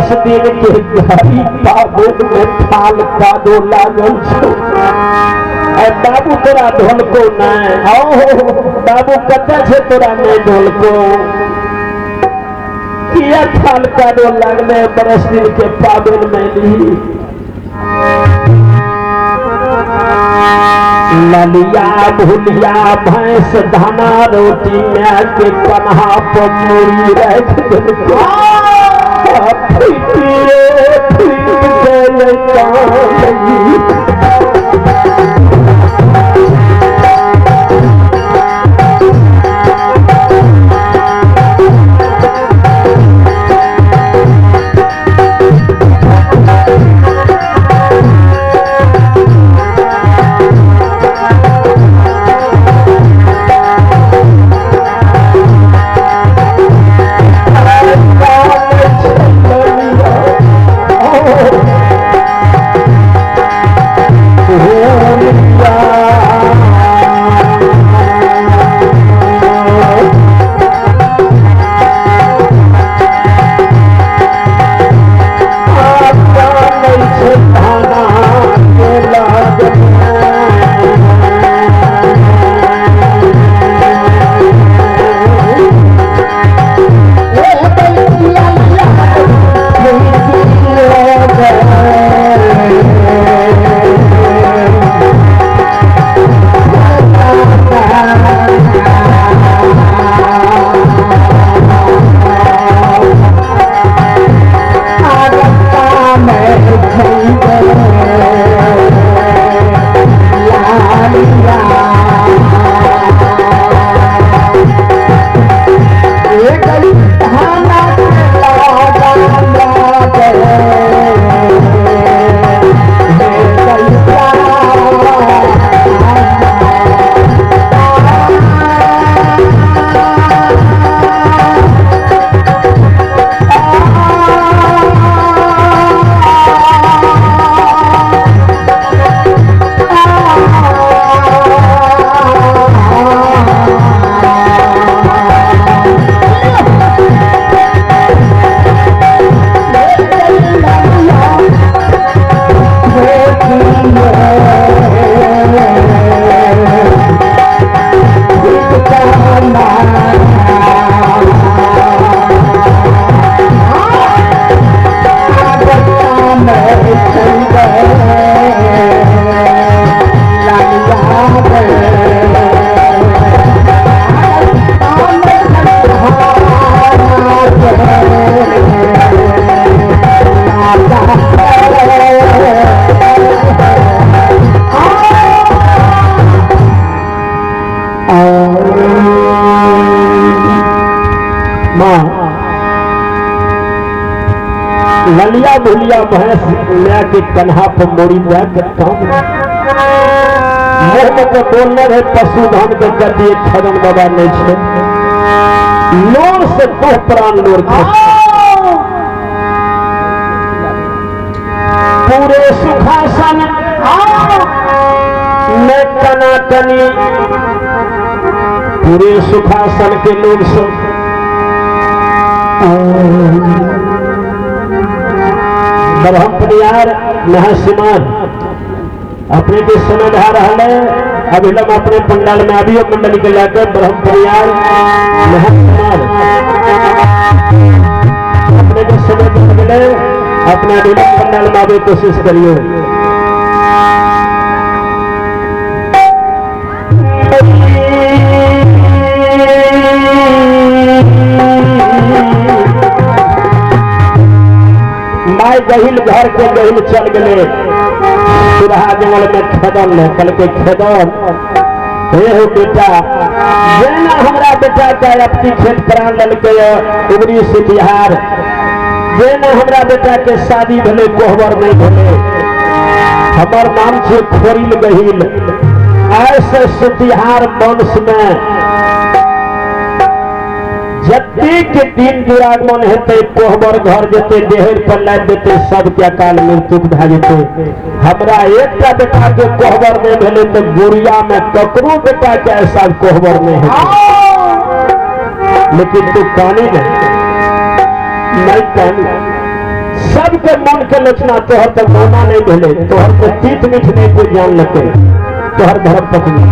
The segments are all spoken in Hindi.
10 दिन के घड़ी पाबुक में थाल कादो लागल छो। बाबू तोरा ढोलको नहीं आओ बाबू कते छे तोरा नहीं ढोलको किया थाल कादो लागले 10 दिन के पाबन में ली। ललिया भुलिया भैंस धाना रोटी में के कन्हा पर मूरी रख ललिया भुलिया भैंस लिया के कन्हा पर मोड़ी मुँह बोलने रहे पशुधन के गति खदन बाबा नहीं छे लोर से दो प्राण लोर पूरे सुखासन में कनाकनी पूरे सुखासन के लोग सब ब्रह्मपुरियार नहसिमान अपने के समय ढा रहा है। अभी हम अपने पंडाल में अभी मंडली के लेकर ब्रह्मपुरियार नहसिमान अपने के समय मिले अपने अभी पंडाल में अभी कोशिश करिए। माय गहिल घर के गहिल चल गए सुरहा जंगल में खेदन कल के खेदन हे हो बेटा जेना हमरा बेटा का अपनी खेत प्राण लल के उगरी से बिहार जेना हमरा बेटा के शादी भले कोहबर नहीं भले हमार नाम छे खोरिल गहिल ऐसे सुतिहार वंश में जत्ते के दिन दुरागमन हेते कोहबर घर जेते देहर पर लाद देते सब के अकाल मृत्यु भा जेते हमरा एकटा बेटा के कोहबर में भेले तो गुड़िया में ककरो बेटा के ऐसा कोहबर में है लेकिन तू कानी नहीं कानी सबके मन के लोचना तोहर तक होना नहीं भेले, तोहर के तीत मीठ नहीं कोई जान लगे तोहर धर्म पत्नी,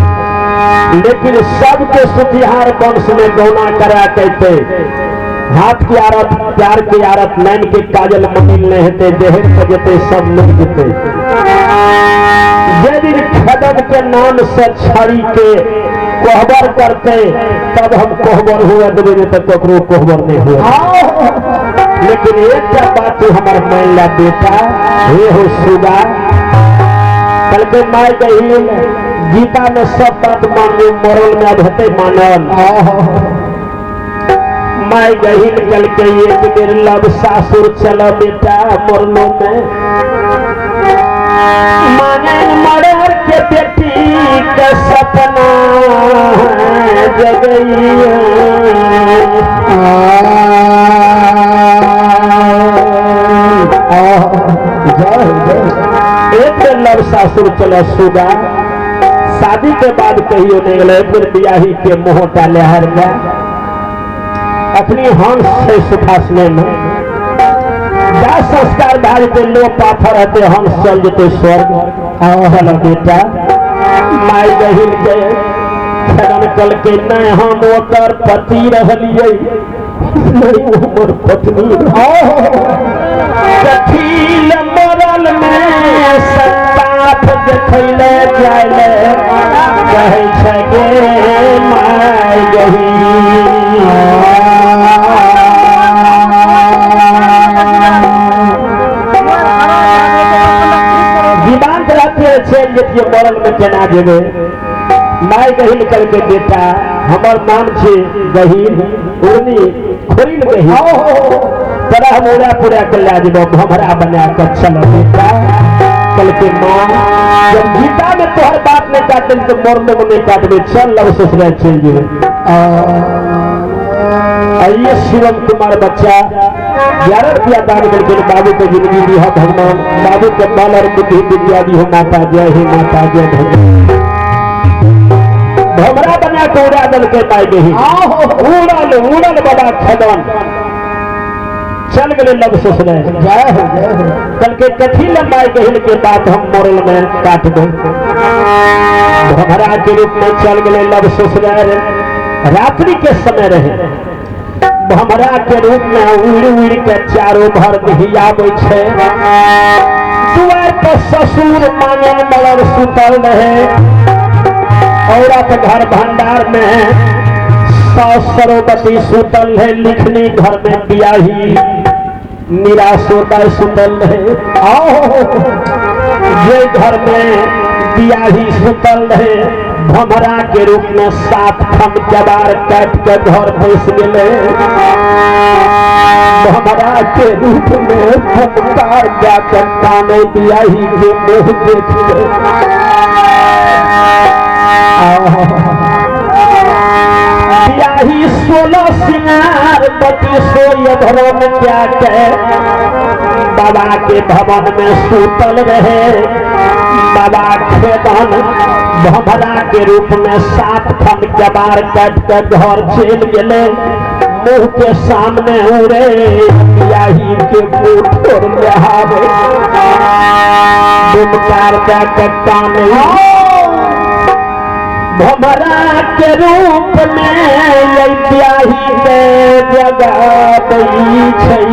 लेकिन सबके सुतिहार वंश में गौना करा कहते हाथ की आरत प्यार की आरत नैन के काजल मटिल नहीं हेते देहर सजते सब लोग जीते। जे दिन खदम के नाम से छड़ी के कोहबर करते तब हम कोहबर हुए देवे तक ककरो कोहबर नहीं हुआ। लेकिन एक बात तू हमार मान ला बेटा, हे हो सुगा कल के माय गही गीता में सब बात मांगे मरल में अधते मानल माय गही कल के एक बेर लब सासुर चलो बेटा मरलो में माने मरल के बेटी के सपना जगैया एक बेर लब सासुर चलो सुगा शादी के बाद कहियो नहीं गए फिर बियाही के मुँह डाले हर जा अपनी हंस से सुखासने में जा संस्कार धार के लो पाथर रहते हंस चल जते स्वर्ग। चलो बेटा माय गहिल के खदन कल के नहीं हम ओकर पति रहलिए नहीं उमर पत्नी कथील मरल में संताप देखैले जाइले कहै छै गे माय गही दिमाग रहते चल जतिए मरल में केना जेबे। माय गहिल करके बेटा हमर नाम छै गहील उर्नी खोरिल गही तोरा हम उड़ा पूरा कर ला जब हमरा बना कर चलो बेटा। कल के माँ जब गीता में तोहर बात नहीं काटे तो मरने में नहीं काटबे चल लव ससुराल चल जेबे। आइए शिवम कुमार बच्चा 11 रुपया दान करके बाबू को जिंदगी दी है भगवान, बाबू के बाल और बुद्धि विद्या दी हो माता जय हे माता जय भगवान। भमरा बना के उड़ा दल के पाए गई उड़ल उड़ल बड़ा खदन चल गए लब ससुराल जय हो कल के कथी लंबाई गहिल के बात हम मोरल में काट दो। भमरा के रूप में चल गए लब ससुराल रात्रि के समय रहे भमरा के रूप में उड़ उड़ के चारों भर हियाबे छे दुआर पर ससुर मांगे मलर सुतल रहे औरत घर भंडार में सरोवती सुतल है लिखनी घर में बियाही निराशोदय सुतल है जे घर में बियाही सुतल है भमरा के रूप में 7 खम जबार काट के घर बैस गए भमरा के रूप में फटकार जाकर काने बियाही के मुँह देख बियाही 16 सिंगार बटी सोय भवन क्या के बाबा के भवन में सूतल रहे। बाबा खेदन भमरा के रूप में 7 खंड जबार काट कर घर चल गए मुँह के सामने उड़े बियाही के मुँह और लहावे दुमकार जाकर काने भमरा के रूप में बियाही के जगह दी है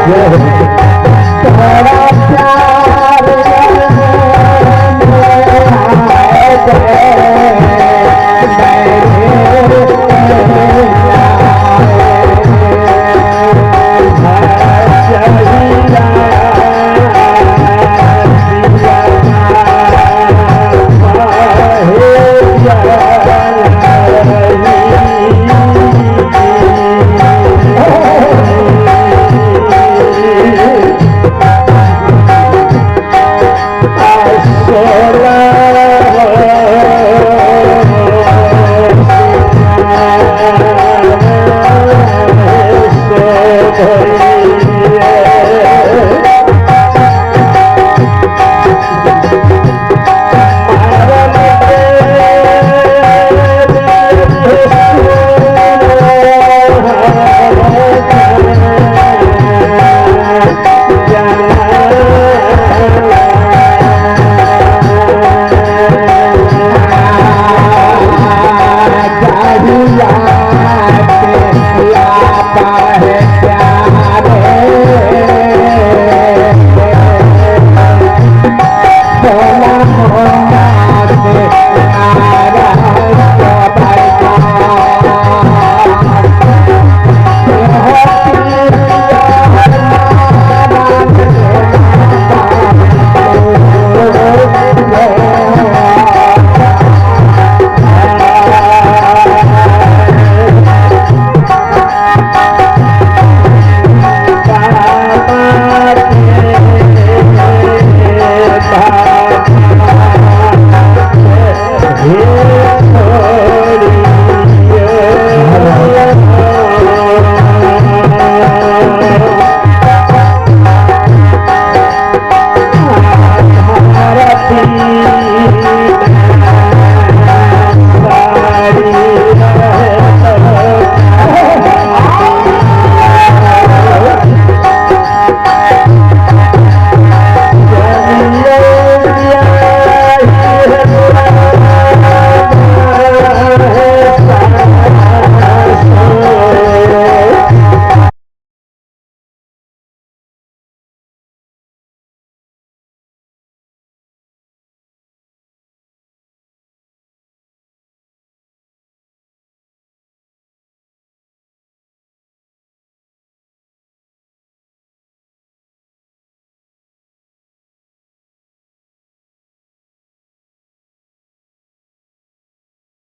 है